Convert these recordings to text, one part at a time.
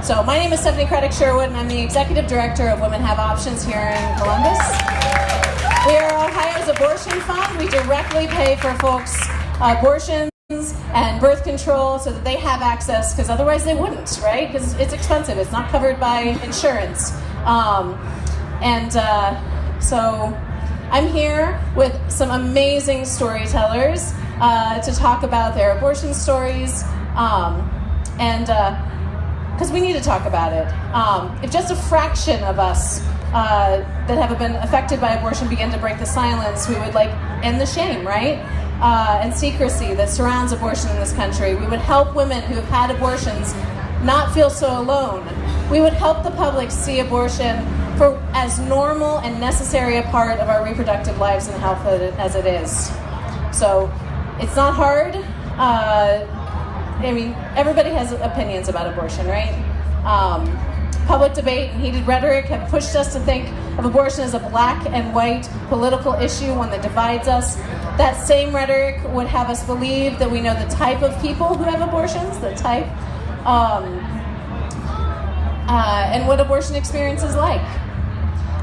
So my name is Craddock Sherwood, and I'm the Executive Director of Women Have Options here in Columbus. We are Ohio's abortion fund. We directly pay for folks' abortions and birth control so that they have access, because otherwise they wouldn't, right? Because it's expensive. It's not covered by insurance. So I'm here with some amazing storytellers to talk about their abortion stories, because we need to talk about it. If just a fraction of us that have been affected by abortion begin to break the silence, we would end the shame, right? And secrecy that surrounds abortion in this country. We would help women who have had abortions not feel so alone. We would help the public see abortion as normal and necessary a part of our reproductive lives and health as it is. So it's not hard. Everybody has opinions about abortion, right? Public debate and heated rhetoric have pushed us to think of abortion as a black and white political issue, one that divides us. That same rhetoric would have us believe that we know the type of people who have abortions, and what abortion experience is like.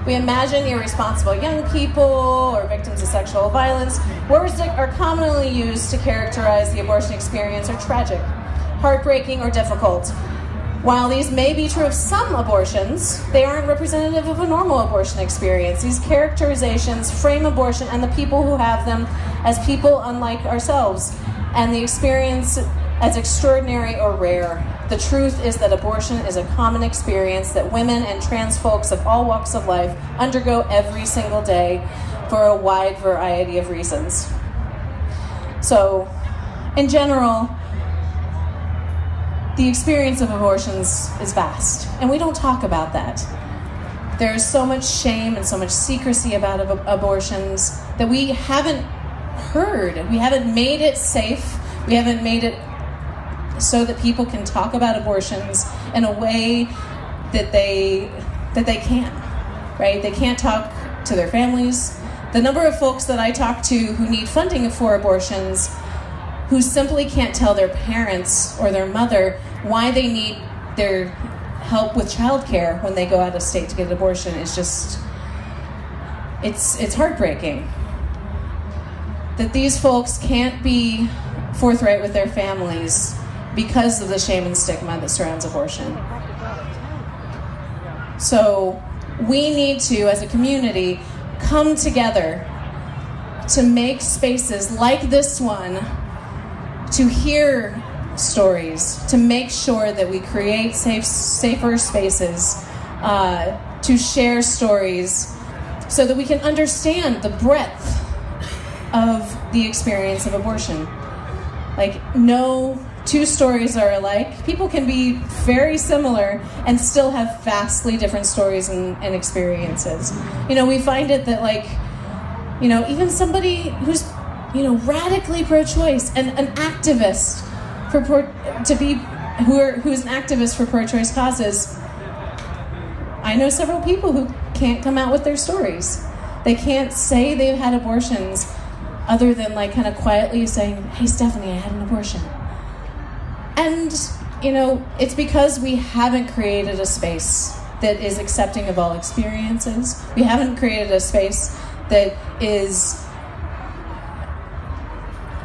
We imagine irresponsible young people or victims of sexual violence. Words that are commonly used to characterize the abortion experience are tragic, heartbreaking, or difficult. While these may be true of some abortions, they aren't representative of a normal abortion experience. These characterizations frame abortion and the people who have them as people unlike ourselves, and the experience as extraordinary or rare. The truth is that abortion is a common experience that women and trans folks of all walks of life undergo every single day for a wide variety of reasons. So, in general, the experience of abortions is vast, and we don't talk about that. There's so much shame and so much secrecy about abortions that we haven't heard. We haven't made it safe. We haven't made it so that people can talk about abortions in a way that they can, right? They can't talk to their families. The number of folks that I talk to who need funding for abortions, who simply can't tell their parents or their mother why they need their help with childcare when they go out of state to get an abortion, is just, it's heartbreaking. That these folks can't be forthright with their families because of the shame and stigma that surrounds abortion. So we need to, as a community, come together to make spaces like this one, to hear stories, to make sure that we create safer spaces, to share stories so that we can understand the breadth of the experience of abortion. No two stories are alike. People can be very similar and still have vastly different stories and experiences. We find it that even somebody who's radically pro-choice and an activist who's an activist for pro-choice causes. I know several people who can't come out with their stories. They can't say they've had abortions other than kind of quietly saying, "Hey, Stephanie, I had an abortion." And, it's because we haven't created a space that is accepting of all experiences. We haven't created a space that is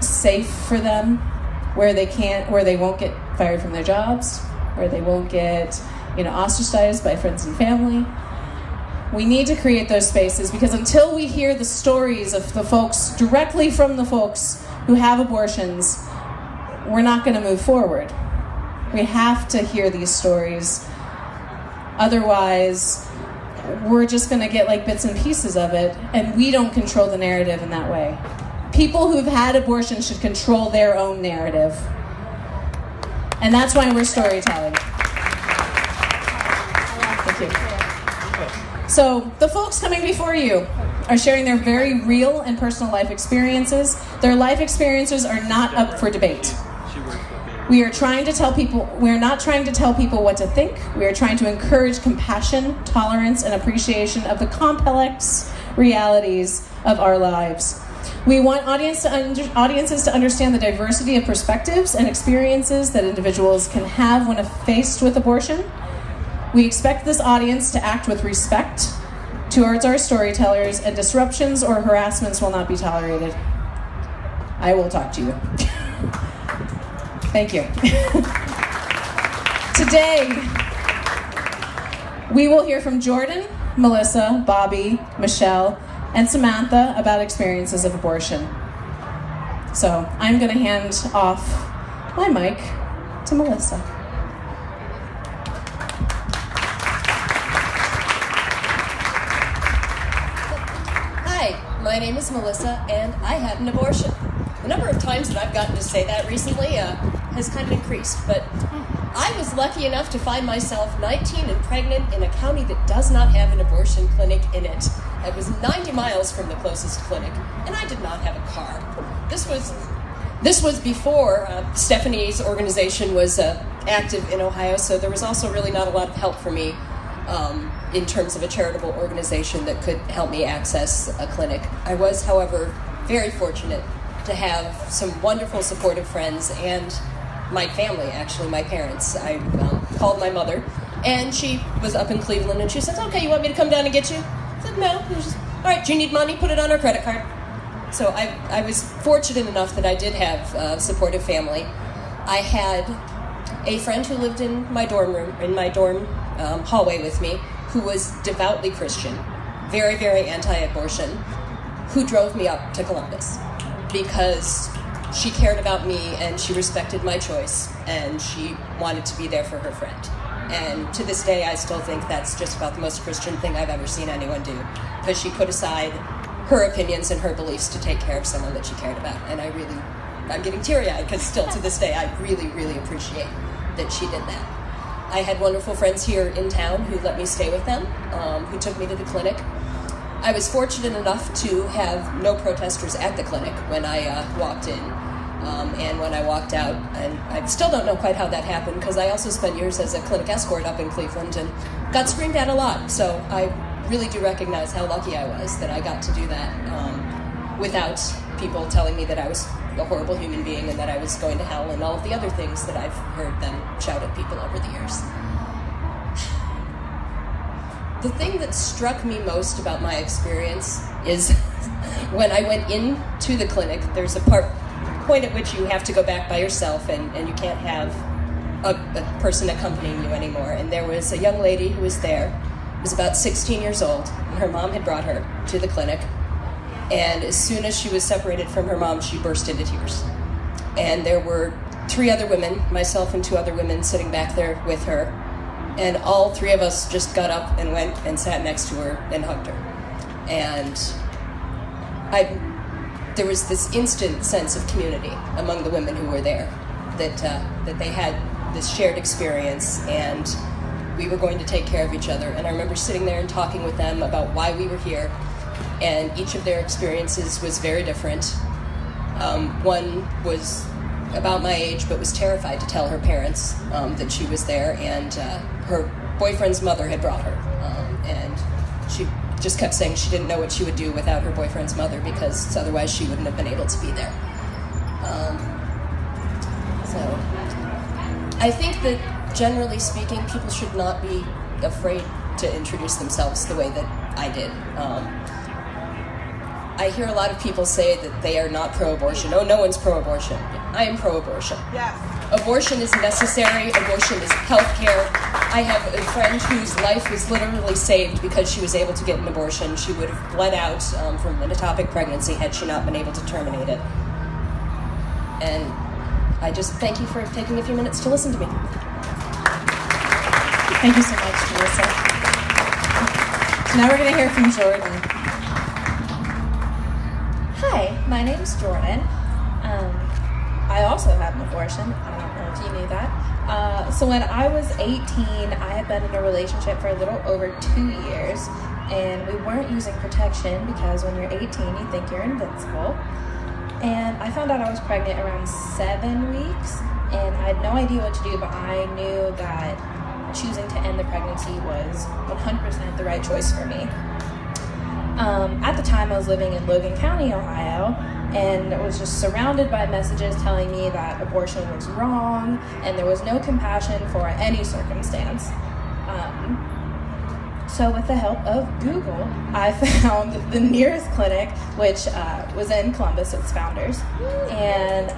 safe for them, where they won't get fired from their jobs, where they won't get, ostracized by friends and family. We need to create those spaces, because until we hear the stories of the folks, directly from the folks who have abortions, we're not going to move forward. We have to hear these stories. Otherwise, we're just going to get bits and pieces of it, and we don't control the narrative in that way. People who've had abortion should control their own narrative. And that's why we're storytelling. Thank you. So, the folks coming before you are sharing their very real and personal life experiences. Their life experiences are not up for debate. We are not trying to tell people what to think. We are trying to encourage compassion, tolerance, and appreciation of the complex realities of our lives. We want audiences to understand the diversity of perspectives and experiences that individuals can have when faced with abortion. We expect this audience to act with respect towards our storytellers, and disruptions or harassments will not be tolerated. I will talk to you. Thank you. Today, we will hear from Jordan, Melissa, Bobby, Michelle, and Samantha about experiences of abortion. So I'm going to hand off my mic to Melissa. Hi, my name is Melissa, and I had an abortion. The number of times that I've gotten to say that recently has kind of increased, but I was lucky enough to find myself 19 and pregnant in a county that does not have an abortion clinic in it. I was 90 miles from the closest clinic, and I did not have a car. This was before Stephanie's organization was active in Ohio, so there was also really not a lot of help for me in terms of a charitable organization that could help me access a clinic. I was, however, very fortunate to have some wonderful supportive friends and my family, actually, my parents. I called my mother, and she was up in Cleveland, and she said, okay, you want me to come down and get you? I said, no. All right, do you need money? Put it on our credit card. So I was fortunate enough that I did have a supportive family. I had a friend who lived in my dorm hallway with me, who was devoutly Christian, very, very anti-abortion, who drove me up to Columbus because she cared about me and she respected my choice and she wanted to be there for her friend. And to this day, I still think that's just about the most Christian thing I've ever seen anyone do, because she put aside her opinions and her beliefs to take care of someone that she cared about. And I'm getting teary-eyed because still to this day, I really, really appreciate that she did that. I had wonderful friends here in town who let me stay with them, who took me to the clinic. I was fortunate enough to have no protesters at the clinic when I walked in and when I walked out. And I still don't know quite how that happened, because I also spent years as a clinic escort up in Cleveland and got screamed at a lot. So I really do recognize how lucky I was that I got to do that without people telling me that I was a horrible human being and that I was going to hell and all of the other things that I've heard them shout at people over the years. The thing that struck me most about my experience is when I went into the clinic, there's a point at which you have to go back by yourself and you can't have a person accompanying you anymore. And there was a young lady who was there, who was about 16 years old, and her mom had brought her to the clinic. And as soon as she was separated from her mom, she burst into tears. And there were 3 other women, myself and 2 other women, sitting back there with her. And all 3 of us just got up and went and sat next to her and hugged her. And there was this instant sense of community among the women who were there, that they had this shared experience and we were going to take care of each other. And I remember sitting there and talking with them about why we were here. And each of their experiences was very different. One was about my age, but was terrified to tell her parents that she was there, and her boyfriend's mother had brought her. And she just kept saying she didn't know what she would do without her boyfriend's mother, because otherwise she wouldn't have been able to be there. So I think that generally speaking, people should not be afraid to introduce themselves the way that I did. I hear a lot of people say that they are not pro-abortion. Oh, no one's pro-abortion. I am pro-abortion. Yes. Abortion is necessary. Abortion is health care. I have a friend whose life was literally saved because she was able to get an abortion. She would have bled out from an ectopic pregnancy had she not been able to terminate it. And I just thank you for taking a few minutes to listen to me. Thank you so much, Melissa. So now we're going to hear from Jordan. Hi, my name's Jordan. I also had an abortion. I don't know if you knew that. So when I was 18, I had been in a relationship for a little over 2 years, and we weren't using protection because when you're 18, you think you're invincible. And I found out I was pregnant around 7 weeks, and I had no idea what to do, but I knew that choosing to end the pregnancy was 100% the right choice for me. At the time, I was living in Logan County, Ohio, and was just surrounded by messages telling me that abortion was wrong and there was no compassion for any circumstance. So with the help of Google, I found the nearest clinic, which was in Columbus. It's Founders. And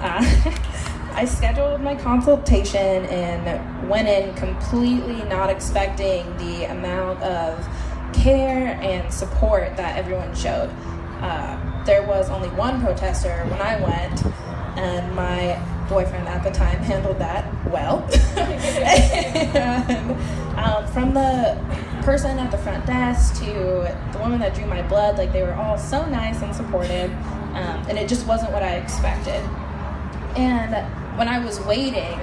I scheduled my consultation and went in completely not expecting the amount of care and support that everyone showed. There was only one protester when I went, and my boyfriend at the time handled that well. And from the person at the front desk to the woman that drew my blood, like, they were all so nice and supportive, and it just wasn't what I expected. And when I was waiting,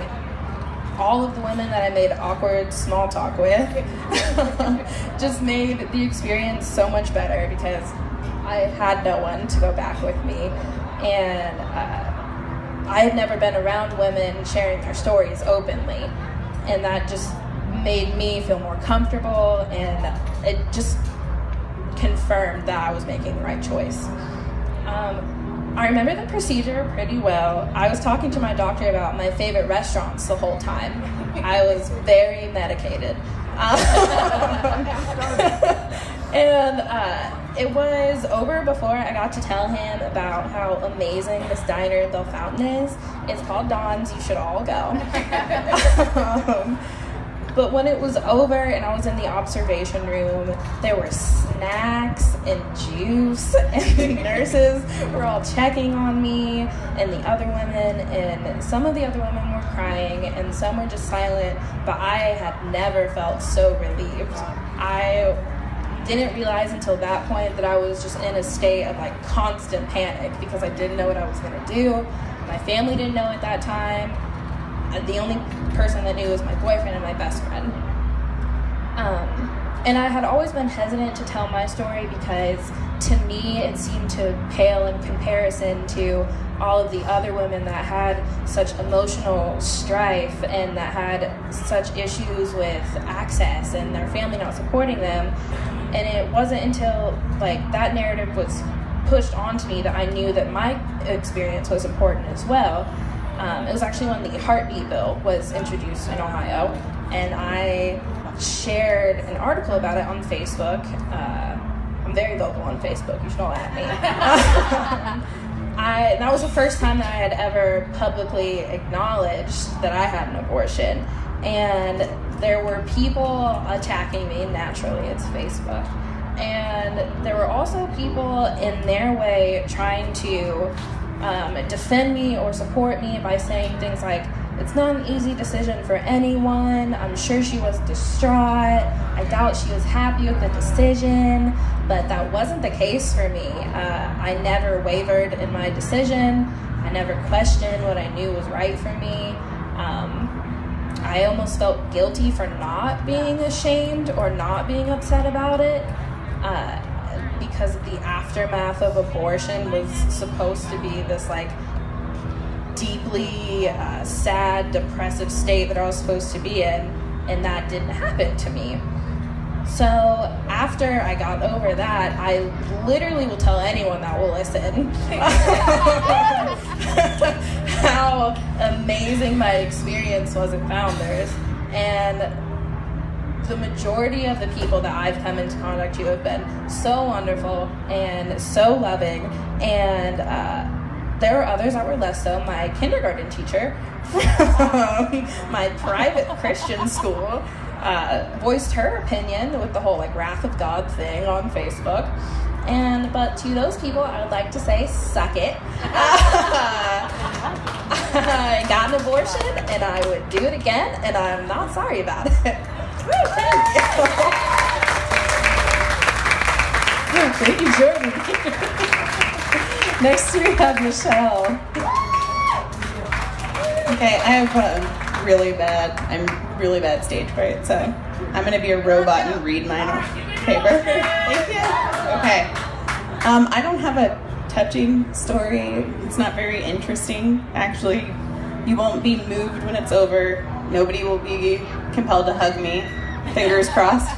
all of the women that I made awkward small talk with just made the experience so much better, because I had no one to go back with me, and I had never been around women sharing their stories openly, and that just made me feel more comfortable, and it just confirmed that I was making the right choice. I remember the procedure pretty well. I was talking to my doctor about my favorite restaurants the whole time. I was very medicated. And it was over before I got to tell him about how amazing this diner in Bell Fountain is. It's called Don's. You should all go. But when it was over and I was in the observation room, there were snacks and juice, and the nurses were all checking on me and the other women, and some of the other women were crying and some were just silent, but I had never felt so relieved. I didn't realize until that point that I was just in a state of like constant panic, because I didn't know what I was going to do. My family didn't know at that time. The only person that knew was my boyfriend and my best friend. And I had always been hesitant to tell my story, because to me it seemed to pale in comparison to all of the other women that had such emotional strife and that had such issues with access and their family not supporting them. And it wasn't until like that narrative was pushed onto me that I knew that my experience was important as well. It was actually when the heartbeat bill was introduced in Ohio, and I shared an article about it on Facebook. I'm very vocal on Facebook. You should all at me. That was the first time that I had ever publicly acknowledged that I had an abortion, and there were people attacking me. Naturally, it's Facebook. And there were also people in their way trying to defend me or support me by saying things like, it's not an easy decision for anyone. I'm sure she was distraught. I doubt she was happy with the decision. But that wasn't the case for me. I never wavered in my decision. I never questioned what I knew was right for me. I almost felt guilty for not being ashamed or not being upset about it. Because the aftermath of abortion was supposed to be this like deeply sad, depressive state that I was supposed to be in, and that didn't happen to me. So after I got over that, I literally will tell anyone that will listen how amazing my experience was at Founders. And the majority of the people that I've come into contact with have been so wonderful and so loving, and there were others that were less so. My kindergarten teacher from my private Christian school voiced her opinion with the whole like wrath of God thing on Facebook. But to those people, I would like to say, suck it. I got an abortion, and I would do it again, and I'm not sorry about it. Woo, thank you. Thank you, Jordan. Next we have Michelle. Okay, I have really bad stage fright, so I'm gonna be a robot and read mine off paper. Thank you. Okay. I don't have a touching story. It's not very interesting, actually. You won't be moved when it's over. Nobody will be compelled to hug me. Fingers crossed.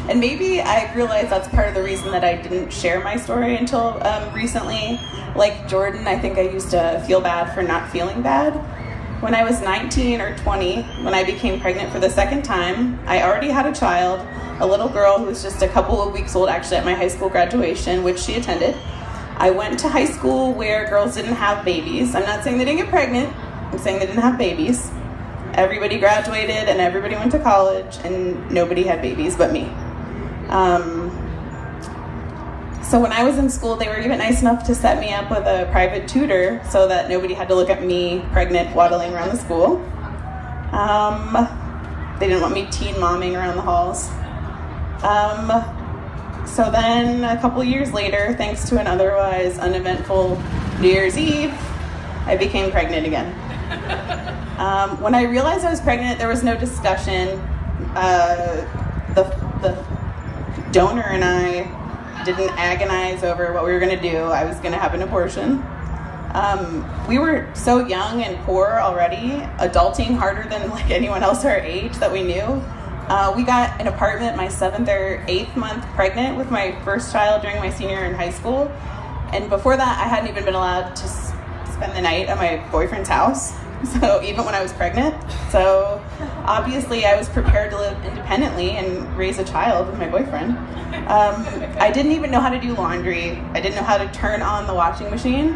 And maybe I realized that's part of the reason that I didn't share my story until recently. Like Jordan, I think I used to feel bad for not feeling bad. when I was 19 or 20, when I became pregnant for the second time, I already had a child, a little girl who was just a couple of weeks old actually at my high school graduation, which she attended. I went to high school where girls didn't have babies. I'm not saying they didn't get pregnant, I'm saying they didn't have babies. Everybody graduated and everybody went to college and nobody had babies but me. So when I was in school, they were even nice enough to set me up with a private tutor so that nobody had to look at me pregnant waddling around the school. They didn't want me teen momming around the halls. So then a couple years later, thanks to an otherwise uneventful New Year's Eve, I became pregnant again. When I realized I was pregnant, there was no discussion. The donor and I didn't agonize over what we were going to do. I was going to have an abortion. We were so young and poor already, adulting harder than like anyone else our age that we knew. We got an apartment my 7th or 8th month pregnant with my first child during my senior year in high school. And before that, I hadn't even been allowed to spend the night at my boyfriend's house. So even when I was pregnant. So obviously I was prepared to live independently and raise a child with my boyfriend. I didn't even know how to do laundry. I didn't know how to turn on the washing machine.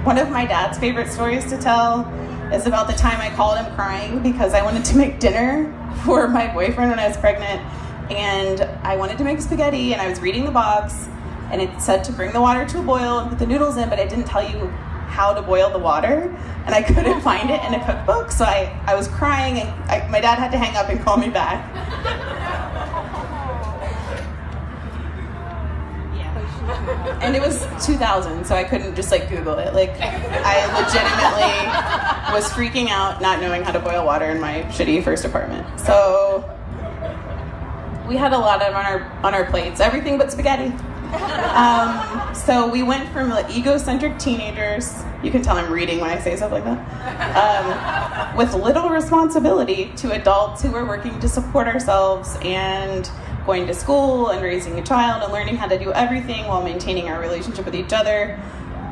One of my dad's favorite stories to tell is about the time I called him crying because I wanted to make dinner for my boyfriend when I was pregnant. And I wanted to make spaghetti and I was reading the box and it said to bring the water to a boil and put the noodles in, but I didn't tell you how to boil the water, and I couldn't find it in a cookbook, so I was crying, and my dad had to hang up and call me back. Yeah. And it was 2000, so I couldn't just like Google it. Like, I legitimately was freaking out not knowing how to boil water in my shitty first apartment. So we had a lot on our plates, everything but spaghetti. So we went from like egocentric teenagers, you can tell I'm reading when I say stuff like that, with little responsibility to adults who were working to support ourselves and going to school and raising a child and learning how to do everything while maintaining our relationship with each other.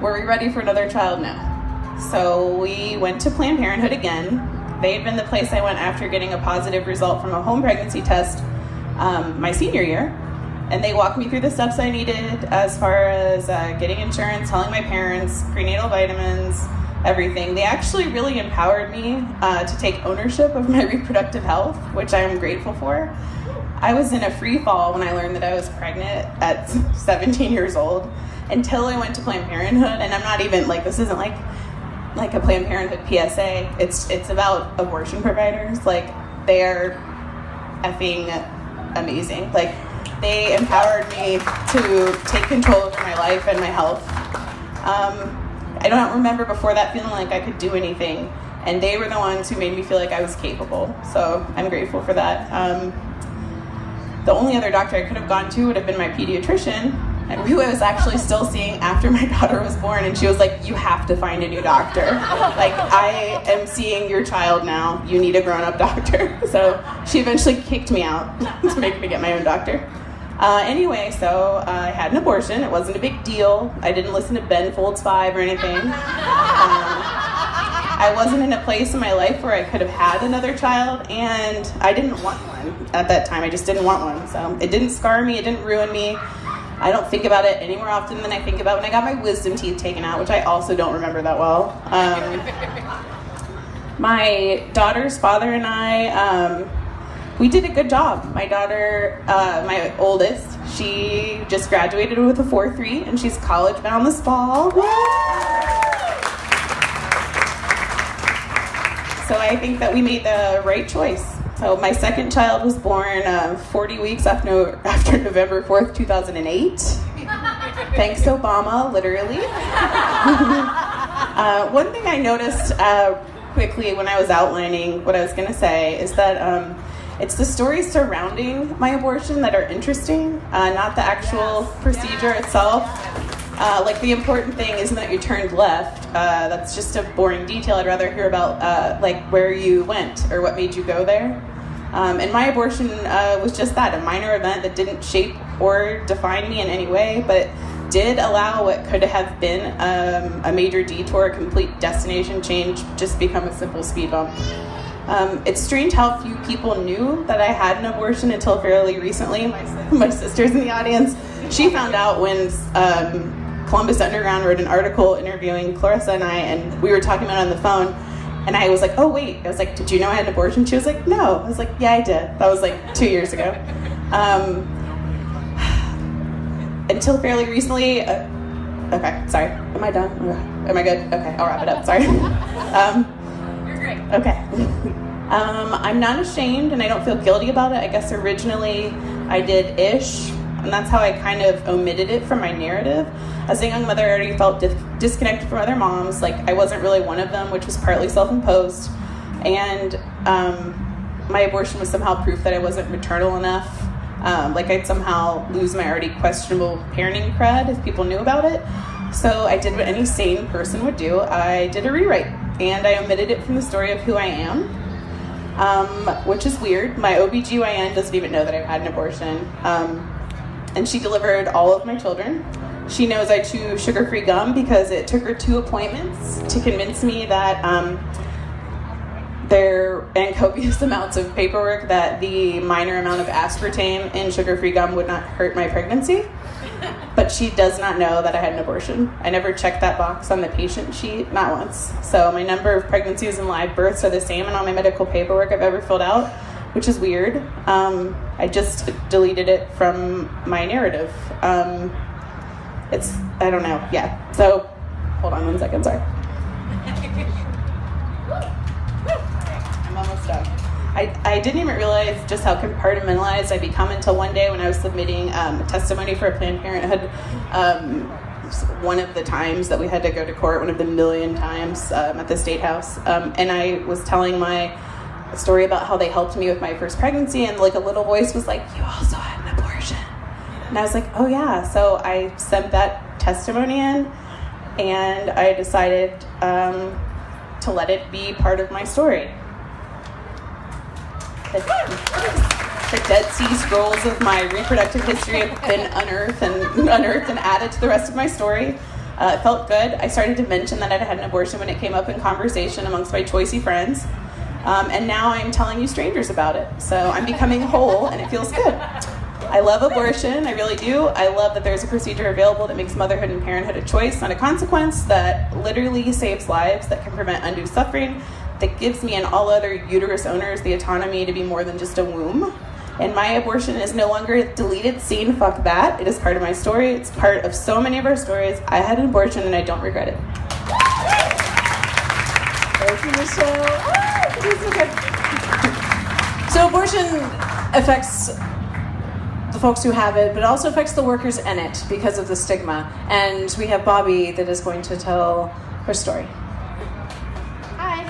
Were we ready for another child? No. So we went to Planned Parenthood again. They had been the place I went after getting a positive result from a home pregnancy test my senior year. And they walked me through the steps I needed as far as getting insurance, telling my parents, prenatal vitamins, everything. They actually really empowered me to take ownership of my reproductive health, which I am grateful for. I was in a free fall when I learned that I was pregnant at 17 years old until I went to Planned Parenthood. And I'm not even, like, this isn't like a Planned Parenthood PSA. It's about abortion providers. Like, they're effing amazing. Like, they empowered me to take control over my life and my health. I don't remember before that feeling like I could do anything, and they were the ones who made me feel like I was capable, so I'm grateful for that. The only other doctor I could have gone to would have been my pediatrician, who I was actually still seeing after my daughter was born, and she was like, you have to find a new doctor. Like, I am seeing your child now, you need a grown-up doctor. So she eventually kicked me out to make me get my own doctor. Anyway, so I had an abortion. It wasn't a big deal. I didn't listen to Ben Folds 5 or anything. I wasn't in a place in my life where I could have had another child, and I didn't want one at that time. I just didn't want one. So it didn't scar me. It didn't ruin me. I don't think about it any more often than I think about when I got my wisdom teeth taken out, which I also don't remember that well. My daughter's father and I, we did a good job. My daughter, my oldest, she just graduated with a 4.3, and she's college bound this fall. So I think that we made the right choice. So my second child was born 40 weeks after November 4th, 2008. Thanks, Obama, literally. One thing I noticed quickly when I was outlining what I was going to say is that it's the stories surrounding my abortion that are interesting, not the actual procedure itself. Like, the important thing isn't that you turned left. That's just a boring detail. I'd rather hear about like where you went or what made you go there. And my abortion was just that, a minor event that didn't shape or define me in any way, but did allow what could have been a major detour, a complete destination change, just become a simple speed bump. It's strange how few people knew that I had an abortion until fairly recently. My sister's in the audience. She found out when Columbus Underground wrote an article interviewing Clarissa and I, and we were talking about it on the phone, and I was like, oh wait, I was like, did you know I had an abortion? She was like, no. I was like, yeah, I did. That was like 2 years ago. Until fairly recently, okay, sorry, am I done? Am I good? Okay, I'll wrap it up, sorry. You're great. Okay. I'm not ashamed and I don't feel guilty about it. I guess originally I did ish, and that's how I kind of omitted it from my narrative. As a young mother, I already felt disconnected from other moms, like I wasn't really one of them, which was partly self-imposed. And my abortion was somehow proof that I wasn't maternal enough. Like I'd somehow lose my already questionable parenting cred if people knew about it. So I did what any sane person would do. I did a rewrite, and I omitted it from the story of who I am, which is weird. My OBGYN doesn't even know that I've had an abortion, and she delivered all of my children. She knows I chew sugar-free gum because it took her 2 appointments to convince me that and copious amounts of paperwork that the minor amount of aspartame in sugar-free gum would not hurt my pregnancy. But she does not know that I had an abortion. I never checked that box on the patient sheet, not once. So my number of pregnancies and live births are the same in all my medical paperwork I've ever filled out, which is weird. I just deleted it from my narrative. I don't know, yeah. So, hold on 1 second, sorry. I'm almost done. I didn't even realize just how compartmentalized I become until one day when I was submitting testimony for a Planned Parenthood. One of the times that we had to go to court, one of the million times at the State House. And I was telling my story about how they helped me with my first pregnancy, and like a little voice was like, you also had an abortion. And I was like, oh yeah. So I sent that testimony in, and I decided to let it be part of my story. The Dead Sea Scrolls of my reproductive history have been unearthed and added to the rest of my story. It felt good. I started to mention that I'd had an abortion when it came up in conversation amongst my choicey friends. And now I'm telling you strangers about it. So I'm becoming whole, and it feels good. I love abortion, I really do. I love that there's a procedure available that makes motherhood and parenthood a choice, not a consequence, that literally saves lives, that can prevent undue suffering, that gives me and all other uterus owners the autonomy to be more than just a womb. And my abortion is no longer a deleted scene, fuck that. It is part of my story. It's part of so many of our stories. I had an abortion and I don't regret it. Thank you, Michelle. So abortion affects the folks who have it, but it also affects the workers in it because of the stigma. And we have Bobby that is going to tell her story. Hi,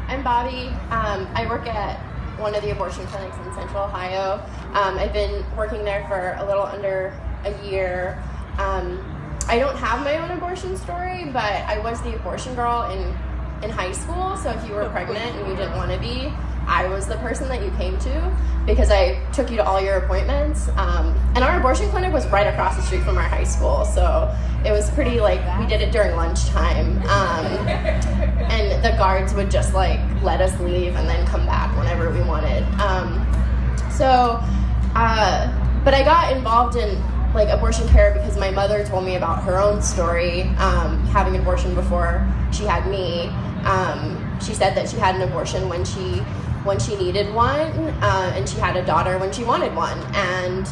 I'm Bobby. I work at one of the abortion clinics in Central Ohio. I've been working there for a little under a year. I don't have my own abortion story, but I was the abortion girl in high school. So if you were pregnant and you didn't want to be, I was the person that you came to because I took you to all your appointments. And our abortion clinic was right across the street from our high school. So it was pretty we did it during lunchtime. And the guards would just let us leave and then come back whenever we wanted. But I got involved in abortion care because my mother told me about her own story, having an abortion before she had me. She said that she had an abortion when she needed one, and she had a daughter when she wanted one. And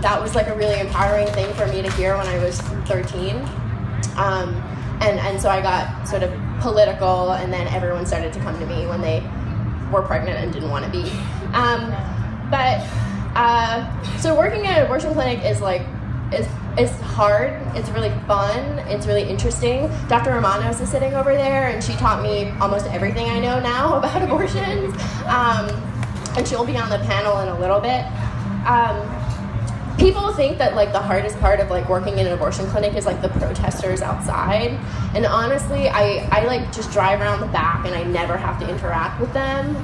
that was a really empowering thing for me to hear when I was 13. And so I got sort of political, and then everyone started to come to me when they were pregnant and didn't want to be. So working at an abortion clinic is it's hard, it's really fun, it's really interesting. Dr. Romanos is sitting over there, and she taught me almost everything I know now about abortions. And she'll be on the panel in a little bit. people think that like the hardest part of like working in an abortion clinic is like the protesters outside, and honestly I like just drive around the back and I never have to interact with them,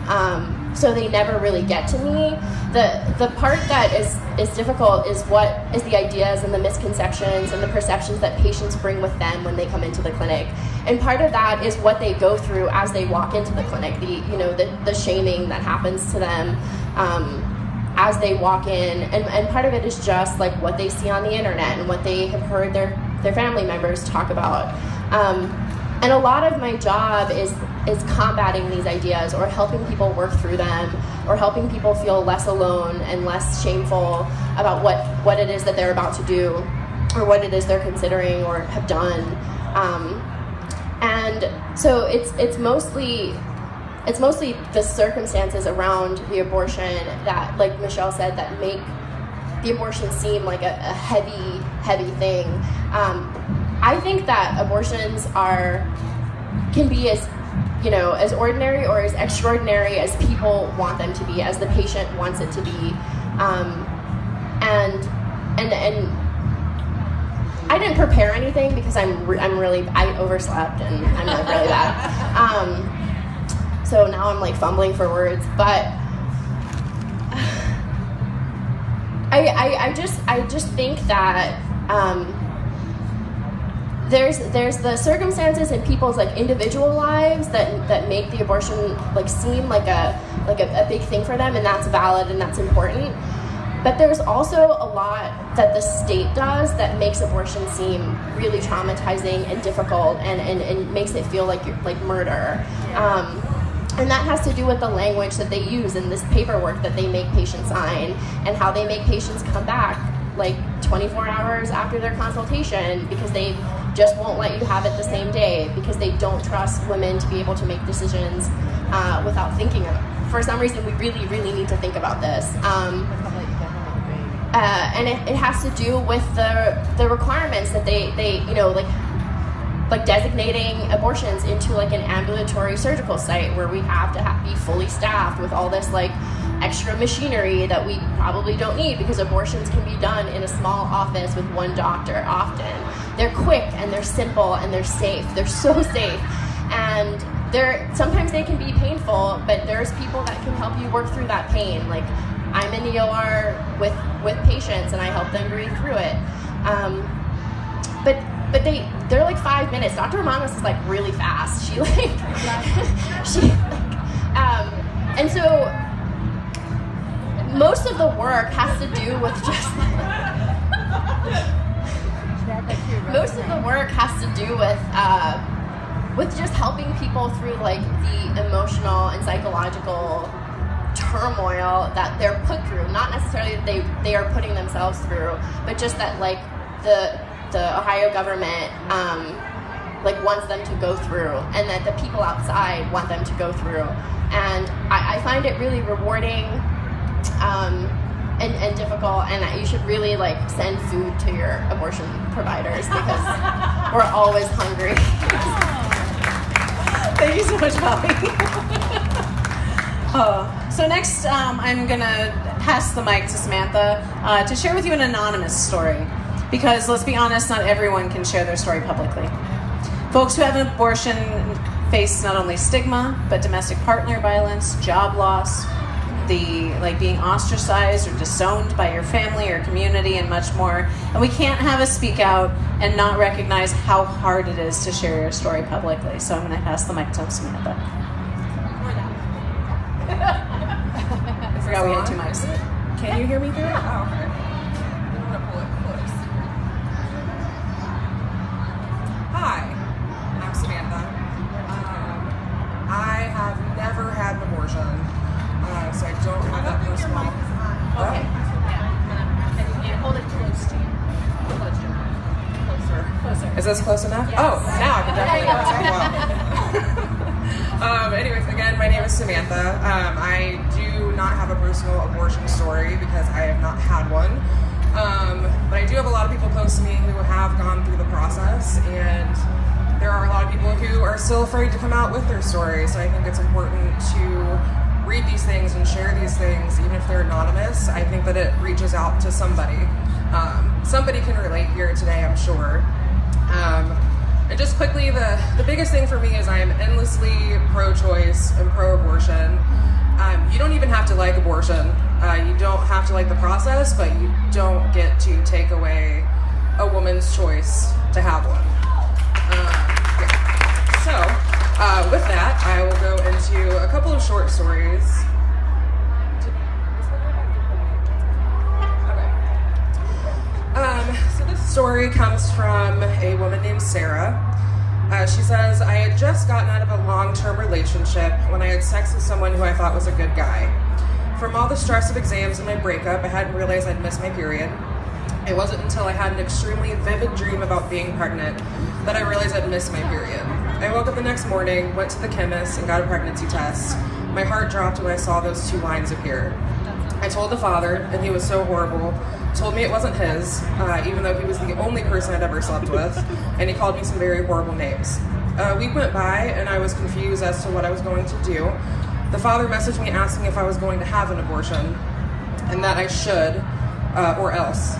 so they never really get to me. The part that is difficult is the ideas and the misconceptions and the perceptions that patients bring with them when they come into the clinic, and part of that is what they go through as they walk into the clinic, the shaming that happens to them as they walk in, and part of it is just like what they see on the internet and what they have heard their family members talk about. And a lot of my job is combating these ideas, or helping people work through them, or helping people feel less alone and less shameful about what it is that they're about to do, or what it is they're considering or have done. And so it's mostly the circumstances around the abortion that, like Michelle said, that make the abortion seem like a heavy thing. I think that abortions can be as ordinary or as extraordinary as people want them to be, as the patient wants it to be. And I didn't prepare anything because I overslept and I'm like really bad. So now I'm like fumbling for words, but I just think that there's the circumstances in people's like individual lives that make the abortion like seem like a big thing for them, and that's valid and that's important. But there's also a lot that the state does that makes abortion seem really traumatizing and difficult, and makes it feel like murder. And that has to do with the language that they use in this paperwork that they make patients sign, and how they make patients come back like 24 hours after their consultation, because they just won't let you have it the same day, because they don't trust women to be able to make decisions without thinking of it. For some reason, we really, really need to think about this. And it has to do with the requirements that they like designating abortions into like an ambulatory surgical site, where we have to be fully staffed with all this like extra machinery that we probably don't need, because abortions can be done in a small office with one doctor often. They're quick and they're simple and they're safe. They're so safe. And sometimes they can be painful, but there's people that can help you work through that pain. Like, I'm in the OR with patients and I help them breathe through it. But they're like 5 minutes. Dr. Romanos is like really fast. And so most of the work has to do with just with just helping people through like the emotional and psychological turmoil that they're put through. Not necessarily that they are putting themselves through, but just that like the Ohio government like wants them to go through, and that the people outside want them to go through. And I find it really rewarding and difficult, and that you should really like send food to your abortion providers, because we're always hungry. Thank you so much, Bobby. So next, I'm gonna pass the mic to Samantha to share with you an anonymous story, because let's be honest, not everyone can share their story publicly. Folks who have an abortion face not only stigma, but domestic partner violence, job loss, being ostracized or disowned by your family or community, and much more. And we can't have a speak out and not recognize how hard it is to share your story publicly. So I'm going to pass the mic to Samantha. I forgot we had 2 mics. Can you hear me through it? Oh, okay. I'm going to pull it close. Hi, I'm Samantha. I have never had an abortion. So I don't have that personal. Okay. Yeah. And hold it close to you. Closer. Is this close enough? Yes. Oh, now I can definitely wow. Anyways, again, my name is Samantha. I do not have a personal abortion story because I have not had one. But I do have a lot of people close to me who have gone through the process, and there are a lot of people who are still afraid to come out with their story. So I think it's important to read these things and share these these things, even if they're anonymous, I think that it reaches out to somebody. Somebody can relate here today, I'm sure. And just quickly, the biggest thing for me is I am endlessly pro-choice and pro-abortion. You don't even have to like abortion. You don't have to like the process, but you don't get to take away a woman's choice to have one. Yeah. So, with that, I will go into a couple of short stories. So this story comes from a woman named Sarah. She says, I had just gotten out of a long-term relationship when I had sex with someone who I thought was a good guy. From all the stress of exams and my breakup, I hadn't realized I'd missed my period. It wasn't until I had an extremely vivid dream about being pregnant that I realized I'd missed my period. I woke up the next morning, went to the chemist, and got a pregnancy test. My heart dropped when I saw those 2 lines appear. I told the father, and he was so horrible, told me it wasn't his, even though he was the only person I'd ever slept with, and he called me some very horrible names. A week went by, and I was confused as to what I was going to do. The father messaged me asking if I was going to have an abortion, and that I should, or else.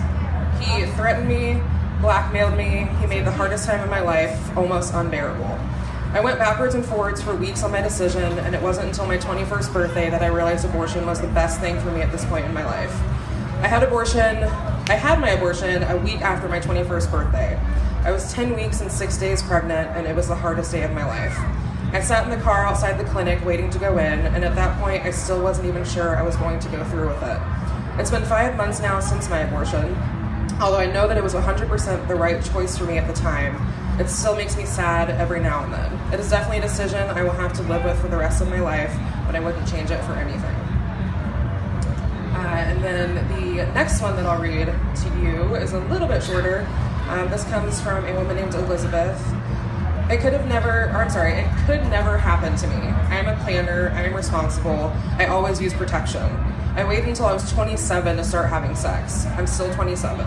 He threatened me, blackmailed me, he made the hardest time of my life almost unbearable. I went backwards and forwards for weeks on my decision, and it wasn't until my 21st birthday that I realized abortion was the best thing for me at this point in my life. I had my abortion a week after my 21st birthday. I was 10 weeks and 6 days pregnant, and it was the hardest day of my life. I sat in the car outside the clinic waiting to go in, and at that point, I still wasn't even sure I was going to go through with it. It's been 5 months now since my abortion. Although I know that it was 100% the right choice for me at the time, it still makes me sad every now and then. It is definitely a decision I will have to live with for the rest of my life, but I wouldn't change it for anything. And then the next one that I'll read to you is a little bit shorter. This comes from a woman named Elizabeth. It could never happen to me. I am a planner, I am responsible, I always use protection. I waited until I was 27 to start having sex. I'm still 27.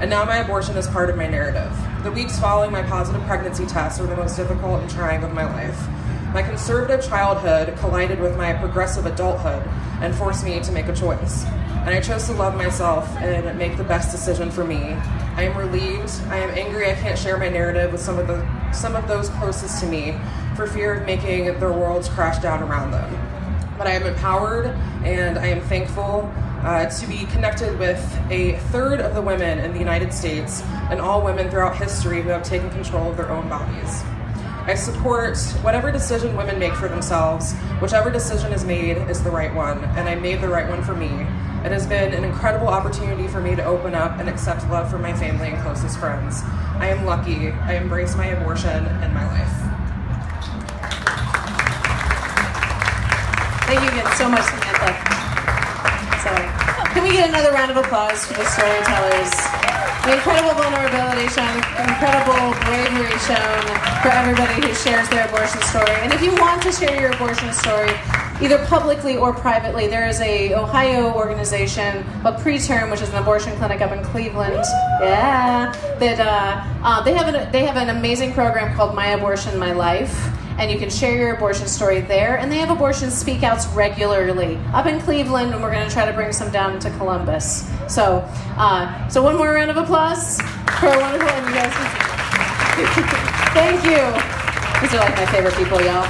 And now my abortion is part of my narrative. The weeks following my positive pregnancy test were the most difficult and trying of my life. My conservative childhood collided with my progressive adulthood and forced me to make a choice. And I chose to love myself and make the best decision for me. I am relieved. I am angry I can't share my narrative with some of those closest to me for fear of making their worlds crash down around them. But I am empowered and I am thankful to be connected with a third of the women in the United States and all women throughout history who have taken control of their own bodies. I support whatever decision women make for themselves. Whichever decision is made is the right one, and I made the right one for me. It has been an incredible opportunity for me to open up and accept love from my family and closest friends. I am lucky. I embrace my abortion and my life. Thank you again so much, Samantha. So, can we get another round of applause for the storytellers? The incredible vulnerability shown, the incredible bravery shown for everybody who shares their abortion story. And if you want to share your abortion story, either publicly or privately, there is a Ohio organization, a Preterm, which is an abortion clinic up in Cleveland. Yeah, that they have an amazing program called My Abortion, My Life. And you can share your abortion story there. And they have abortion speakouts regularly up in Cleveland, and we're going to try to bring some down to Columbus. So one more round of applause for a wonderful, and you guys. Thank you. These are like my favorite people, y'all.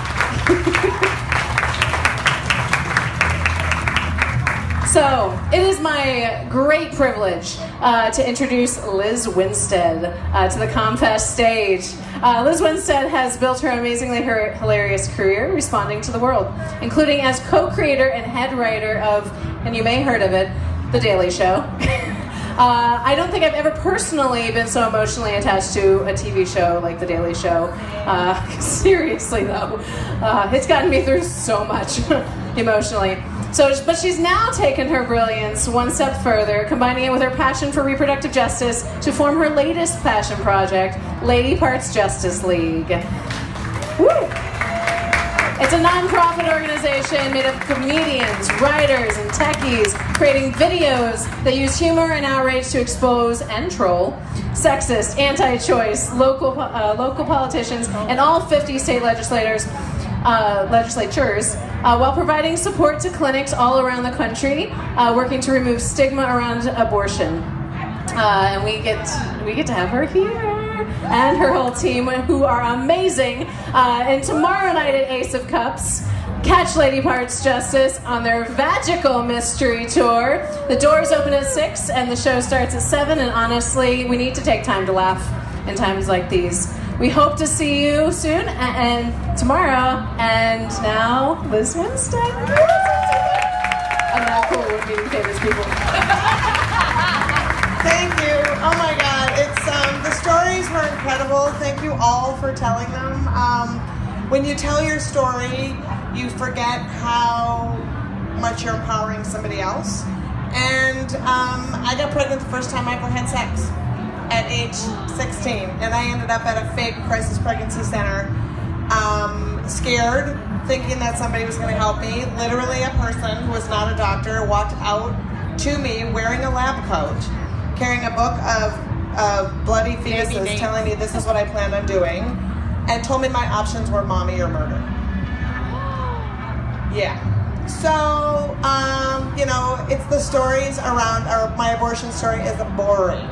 So, it is my great privilege to introduce Lizz Winstead to the ComFest stage. Lizz Winstead has built her amazingly hilarious career responding to the world, including as co-creator and head writer of, and you may have heard of it, The Daily Show. I don't think I've ever personally been so emotionally attached to a TV show like The Daily Show. Seriously, though. It's gotten me through so much emotionally. But she's now taken her brilliance one step further, combining it with her passion for reproductive justice to form her latest passion project, Lady Parts Justice League. Woo! It's a non-profit organization made of comedians, writers, and techies creating videos that use humor and outrage to expose and troll sexist, anti-choice, local politicians, and all 50 state legislatures while providing support to clinics all around the country, working to remove stigma around abortion. And we get to have her here and her whole team, who are amazing. And tomorrow night at Ace of Cups, catch Lady Parts Justice on their Vagical Mystery Tour. The doors open at 6 and the show starts at 7, and honestly, we need to take time to laugh in times like these. We hope to see you soon and tomorrow. And now, Lizz Winstead. I'm not cool with meeting famous people. Thank you. Oh my God, it's the stories were incredible. Thank you all for telling them. When you tell your story, you forget how much you're empowering somebody else. And I got pregnant the first time I ever had sex at age 16, and I ended up at a fake crisis pregnancy center, scared, thinking that somebody was going to help me. Literally, a person who was not a doctor walked out to me wearing a lab coat, carrying a book of bloody fetuses, telling me this is what I planned on doing, and told me my options were mommy or murder. Yeah. So, you know, it's the stories around, or my abortion story is boring.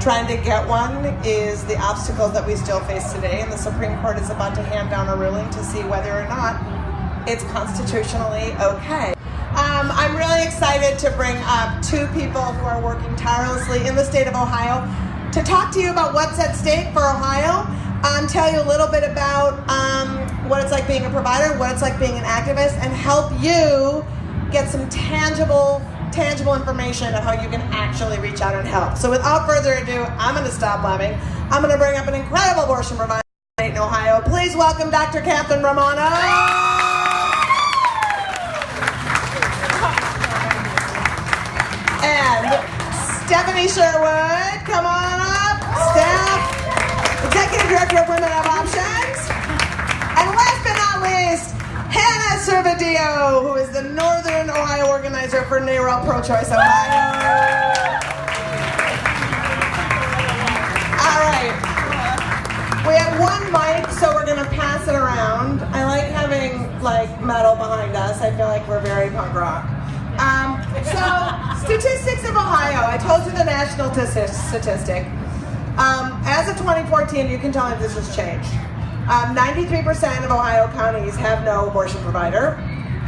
Trying to get one is the obstacle that we still face today, and the Supreme Court is about to hand down a ruling to see whether or not it's constitutionally okay. I'm really excited to bring up two people who are working tirelessly in the state of Ohio to talk to you about what's at stake for Ohio, tell you a little bit about what it's like being a provider, what it's like being an activist, and help you get some tangible information of how you can actually reach out and help. So without further ado, I'm going to stop blabbing. I'm going to bring up an incredible abortion provider in Ohio. Please welcome Dr. Catherine Romano. And Stephanie Sherwood, come on up. Staff, Executive Director of Women Have Options. And last but not least, Hannah Servedio, who is the Northern Ohio organizer for NARAL Pro-Choice Ohio. All right. We have one mic, so we're going to pass it around. I like having metal behind us. I feel like we're very punk rock. So, statistics of Ohio. I told you the national statistic. As of 2014, you can tell me this has changed. 93% of Ohio counties have no abortion provider,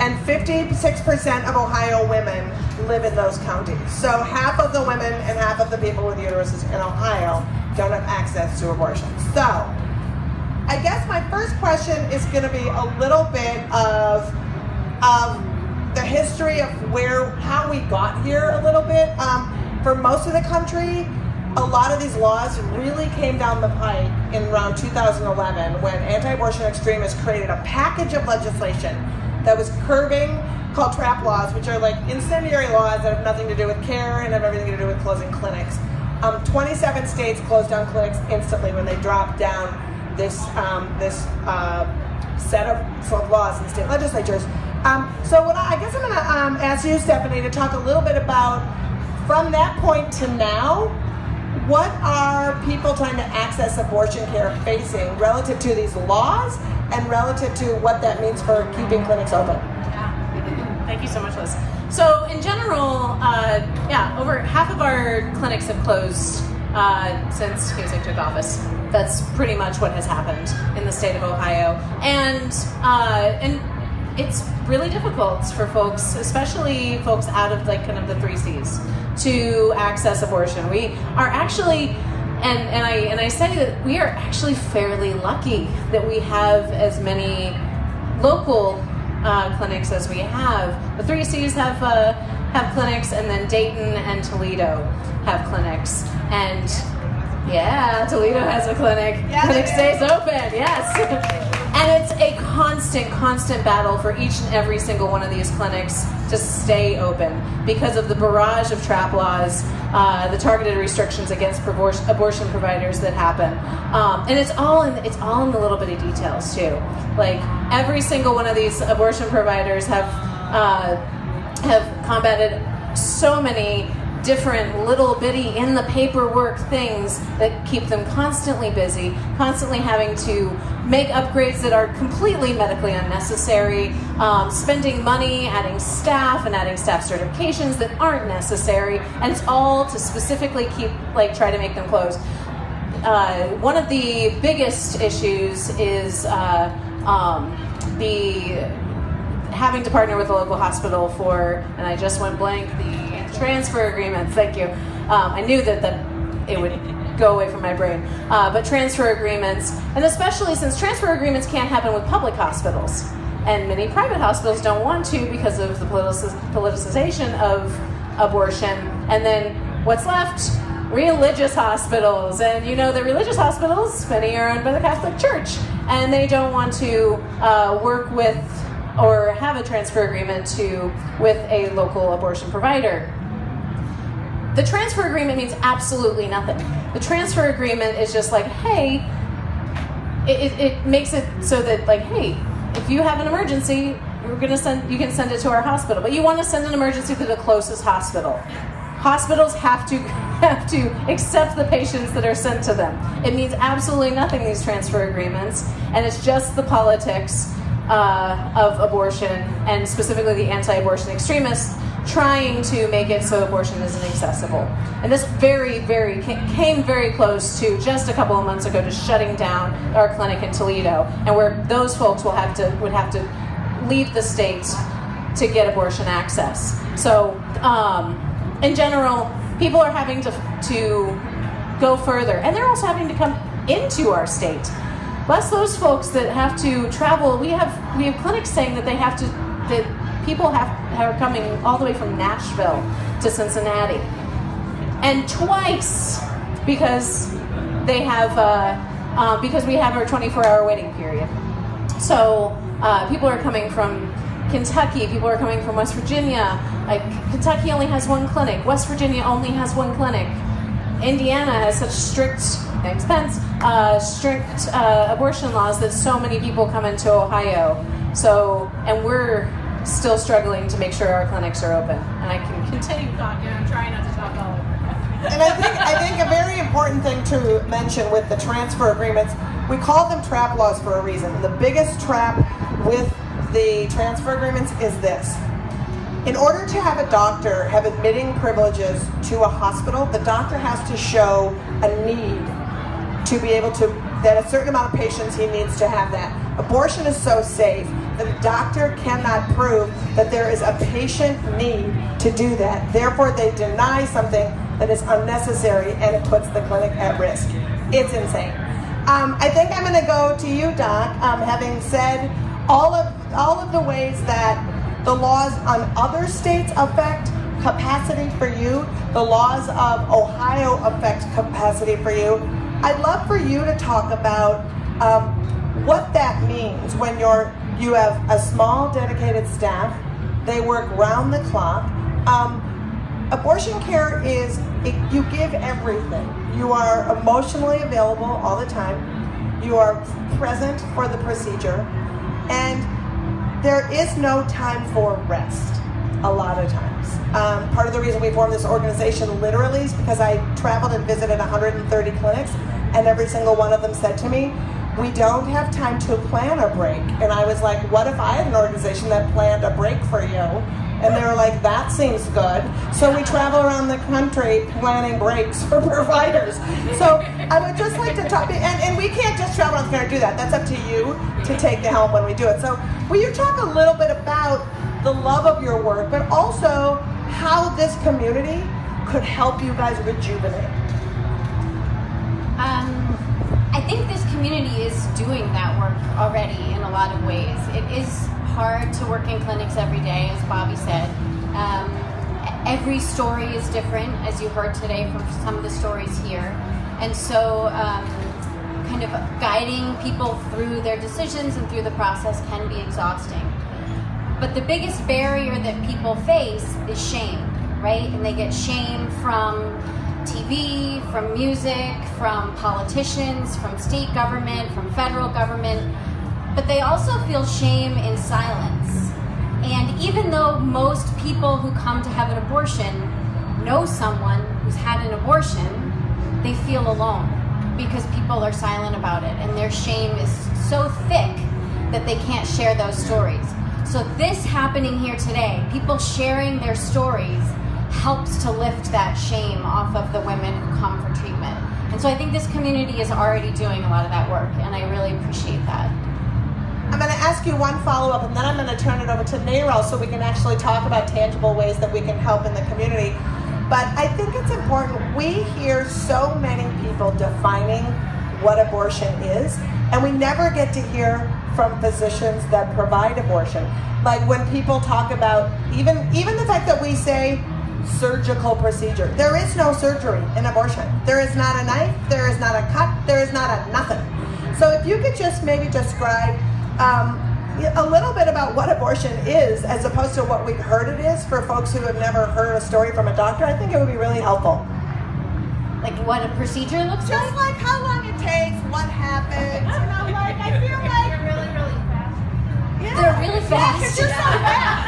and 56% of Ohio women live in those counties. So half of the women and half of the people with uteruses in Ohio don't have access to abortion. So I guess my first question is going to be a little bit of the history of how we got here a little bit. For most of the country, a lot of these laws really came down the pike in around 2011 when anti-abortion extremists created a package of legislation that was curbing, called trap laws, which are like incendiary laws that have nothing to do with care and have everything to do with closing clinics. 27 states closed down clinics instantly when they dropped down this set of laws in the state legislatures. So I guess I'm going to ask you, Stephanie, to talk a little bit about, from that point to now, what are people trying to access abortion care facing relative to these laws and relative to what that means for keeping clinics open? Yeah. Thank you so much, Liz. So in general, over half of our clinics have closed since Kasich took office. That's pretty much what has happened in the state of Ohio. And it's really difficult for folks, especially folks out of kind of the 3 C's, to access abortion. We are actually, and I say that we are actually fairly lucky that we have as many local clinics as we have. The 3 C's have clinics, and then Dayton and Toledo have clinics. And yeah, Toledo has a clinic. Yeah, clinic stays open, yes. And it's a constant battle for each and every single one of these clinics to stay open because of the barrage of trap laws, the targeted restrictions against abortion providers that happen, and it's all in the little bitty details too. Like every single one of these abortion providers have combated so many different little bitty in the paperwork things that keep them constantly busy, constantly having to make upgrades that are completely medically unnecessary, spending money, adding staff, and adding staff certifications that aren't necessary, and it's all to specifically try to make them close. One of the biggest issues is having to partner with a local hospital for, and I just went blank, the transfer agreements. Thank you. I knew that it would go away from my brain. But transfer agreements, and especially since transfer agreements can't happen with public hospitals, and many private hospitals don't want to because of the politicization of abortion. And then what's left? Religious hospitals. And you know that religious hospitals, many are owned by the Catholic Church, and they don't want to work with or have a transfer agreement with a local abortion provider. The transfer agreement means absolutely nothing. The transfer agreement is just like, hey, it makes it so that, like, hey, if you have an emergency, you can send it to our hospital, but you want to send an emergency to the closest hospital. Hospitals have to accept the patients that are sent to them. It means absolutely nothing, these transfer agreements, and it's just the politics of abortion, and specifically the anti-abortion extremists trying to make it so abortion isn't accessible. And this came very close to just a couple of months ago to shutting down our clinic in Toledo, and where those folks would have to leave the state to get abortion access. So in general, people are having to go further, and they're also having to come into our state. Less those folks that have to travel. We have clinics saying that people are coming all the way from Nashville to Cincinnati, and twice because we have our 24-hour waiting period. So people are coming from Kentucky, people are coming from West Virginia. Like, Kentucky only has one clinic. West Virginia only has one clinic. Indiana has such strict, thanks Pence, strict abortion laws that so many people come into Ohio. So, and we're still struggling to make sure our clinics are open. And I can continue talking. I'm trying not to talk all over. And I think a very important thing to mention with the transfer agreements, we call them trap laws for a reason. And the biggest trap with the transfer agreements is this. In order to have a doctor have admitting privileges to a hospital, the doctor has to show a need to be able to, that a certain amount of patients he needs to have that. Abortion is so safe that a doctor cannot prove that there is a patient need to do that. Therefore, they deny something that is unnecessary, and it puts the clinic at risk. It's insane. I think I'm going to go to you, Doc, having said all of the ways that the laws on other states affect capacity for you, the laws of Ohio affect capacity for you. I'd love for you to talk about what that means when you have a small dedicated staff, they work round the clock. Abortion care is, you give everything. You are emotionally available all the time. You are present for the procedure. And there is no time for rest a lot of times. Part of the reason we formed this organization literally is because I traveled and visited 130 clinics, and every single one of them said to me, we don't have time to plan a break. And I was like, what if I had an organization that planned a break for you? And they were like, that seems good. So we travel around the country planning breaks for providers. So I would just like to talk, and we can't just travel around the country and do that. That's up to you to take the helm when we do it. So will you talk a little bit about the love of your work, but also how this community could help you guys rejuvenate? I think this community is doing that work already in a lot of ways. It is hard to work in clinics every day, as Bobby said. Every story is different, as you heard today from some of the stories here. And so kind of guiding people through their decisions and through the process can be exhausting. But the biggest barrier that people face is shame, right? And they get shame from TV, from music, from politicians, from state government, from federal government. But they also feel shame in silence. And even though most people who come to have an abortion know someone who's had an abortion, they feel alone because people are silent about it, and their shame is so thick that they can't share those stories. So this happening here today, people sharing their stories, helps to lift that shame off of the women who come for treatment. And so I think this community is already doing a lot of that work, and I really appreciate that. I'm going to ask you one follow-up, and then I'm going to turn it over to NARAL so we can actually talk about tangible ways that we can help in the community. But I think it's important. We hear so many people defining what abortion is, and we never get to hear from physicians that provide abortion. Like when people talk about, even the fact that we say surgical procedure. There is no surgery in abortion. There is not a knife, there is not a cut, there is not a nothing. So if you could just maybe describe a little bit about what abortion is as opposed to what we've heard it is for folks who have never heard a story from a doctor, I think it would be really helpful. Like what a procedure looks like? Just like how long it takes, what happens, you know, like I feel like They're really fast. yeah. They're really fast. It's just so fast.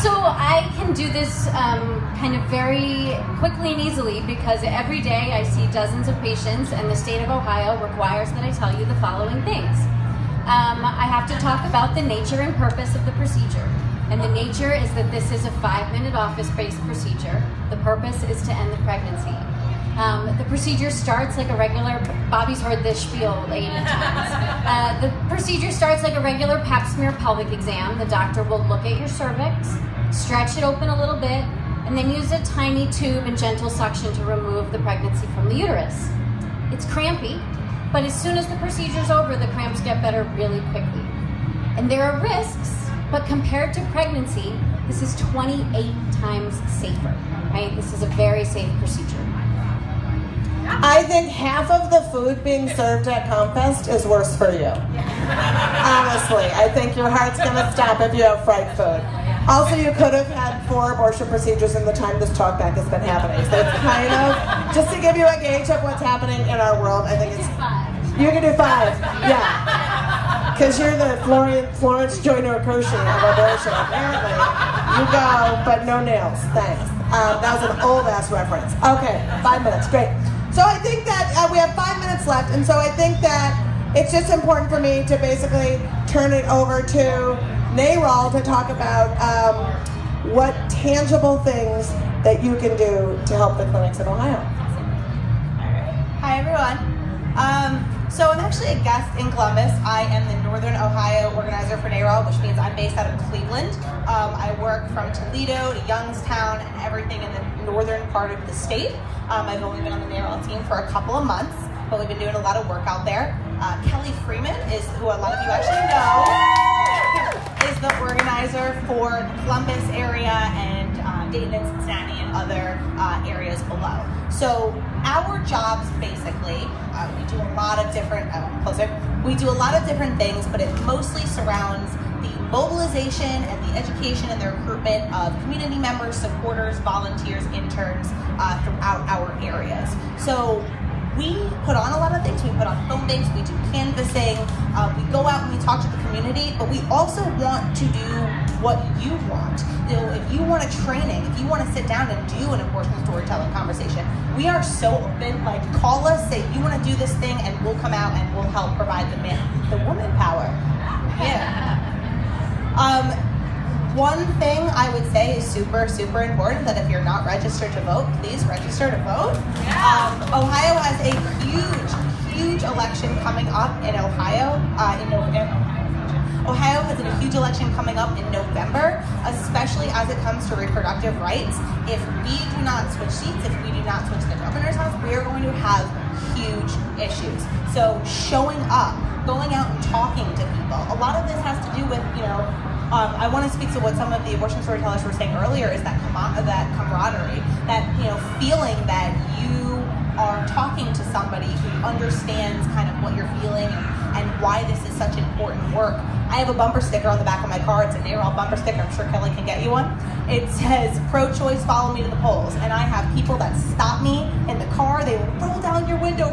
So I can do this kind of very quickly and easily because every day I see dozens of patients, and the state of Ohio requires that I tell you the following things. I have to talk about the nature and purpose of the procedure. And the nature is that this is a 5-minute office-based procedure. The purpose is to end the pregnancy. The procedure starts like a regular, Bobby's heard this spiel 80 times. The procedure starts like a regular pap smear pelvic exam. The doctor will look at your cervix, stretch it open a little bit, and then use a tiny tube and gentle suction to remove the pregnancy from the uterus. It's crampy, but as soon as the procedure's over, the cramps get better really quickly. And there are risks, but compared to pregnancy, this is 28 times safer, right? This is a very safe procedure. I think half of the food being served at ComFest is worse for you. Honestly, I think your heart's going to stop if you have fried food. Also, you could have had 4 abortion procedures in the time this talkback has been happening. So it's kind of, just to give you a gauge of what's happening in our world, I think it's... You can do 5, yeah. Because you're the Florence Joyner Kersey of abortion, apparently. You go, but no nails, thanks. That was an old-ass reference. Okay, 5 minutes, great. So I think that we have 5 minutes left, and so I think that it's just important for me to basically turn it over to NARAL to talk about what tangible things that you can do to help the clinics in Ohio. Hi everyone. So I'm actually a guest in Columbus. I am the Northern Ohio organizer for NARAL, which means I'm based out of Cleveland. I work from Toledo to Youngstown and everything in the northern part of the state. I've only been on the NARAL team for a couple of months, but we've been doing a lot of work out there. Kelly Freeman is who a lot of you actually know, is the organizer for the Columbus area and Dayton and Cincinnati and other areas below. So our jobs basically, we do a lot of different, we do a lot of different things, but it mostly surrounds the mobilization and the education and the recruitment of community members, supporters, volunteers, interns throughout our areas. So we put on a lot of things. We put on phone banks, we do canvassing, we go out and we talk to the community, but we also want to do what you want. You know, if you want a training, if you want to sit down and do an abortion storytelling conversation, we are so open. Like, call us, say you want to do this thing, and we'll come out and we'll help provide the woman power. Yeah. One thing I would say is super, super important, that if you're not registered to vote, please register to vote. Ohio has a huge election coming up in Ohio in November. Ohio has a huge election coming up in November, especially as it comes to reproductive rights. If we do not switch seats, if we do not switch the governor's house, we are going to have huge issues. So showing up, going out and talking to people. A lot of this has to do with, I want to speak to what some of the abortion storytellers were saying earlier, is that camaraderie, that feeling that you are talking to somebody who understands kind of what you're feeling and why this is such important work. I have a bumper sticker on the back of my car. It's a NARAL bumper sticker. I'm sure Kelly can get you one. It says, "Pro-choice, follow me to the polls." And I have people that stop me in the car. They will roll down your window.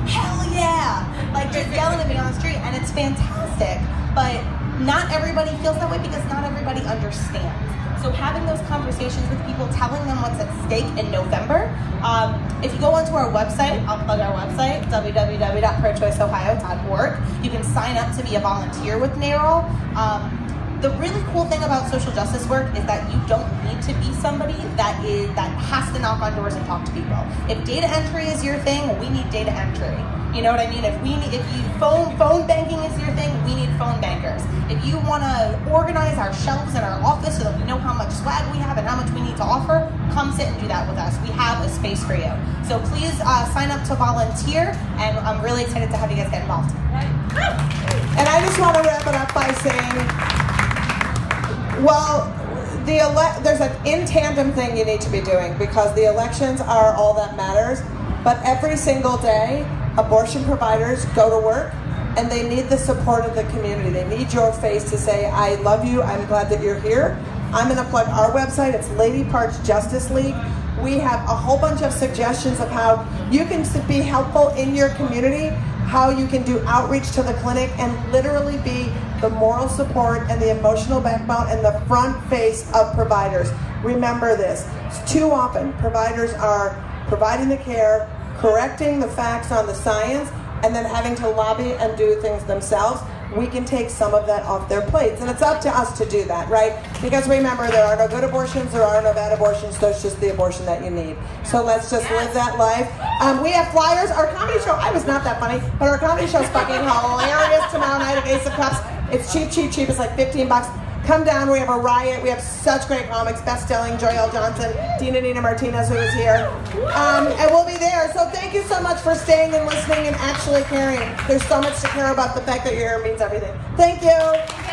Hell yeah! Like, just yelling at me on the street, and it's fantastic. But not everybody feels that way because not everybody understands. So having those conversations with people, telling them what's at stake in November. If you go onto our website, I'll plug our website, www.prochoiceohio.org. You can sign up to be a volunteer with NARAL. The really cool thing about social justice work is that you don't need to be somebody that has to knock on doors and talk to people. If data entry is your thing, we need data entry. You know what I mean? If phone banking is your thing, we need phone bankers. If you want to organize our shelves in our office so that we know how much swag we have and how much we need to offer, come sit and do that with us. We have a space for you. So please sign up to volunteer, and I'm really excited to have you guys get involved. And I just want to wrap it up by saying, well, there's an in tandem thing you need to be doing, because the elections are all that matters. But every single day, abortion providers go to work, and they need the support of the community. They need your face to say, I love you, I'm glad that you're here. I'm going to plug our website. It's Lady Parts Justice League. We have a whole bunch of suggestions of how you can be helpful in your community, how you can do outreach to the clinic and literally be the moral support and the emotional backbone and the front face of providers. Remember this, too often providers are providing the care, correcting the facts on the science, and then having to lobby and do things themselves. We can take some of that off their plates, and it's up to us to do that, right? Because remember, there are no good abortions, there are no bad abortions, there's just the abortion that you need. So let's just live that life. We have flyers. Our comedy show, I was not that funny, but our comedy show's fucking hilarious tomorrow night at Ace of Cups. It's cheap. It's like $15. Come down, we have a riot. We have such great comics, best-selling Joyelle Johnson, Nina Martinez, who is here. And we'll be there. So thank you so much for staying and listening and actually caring. There's so much to care about. The fact that you're here means everything. Thank you.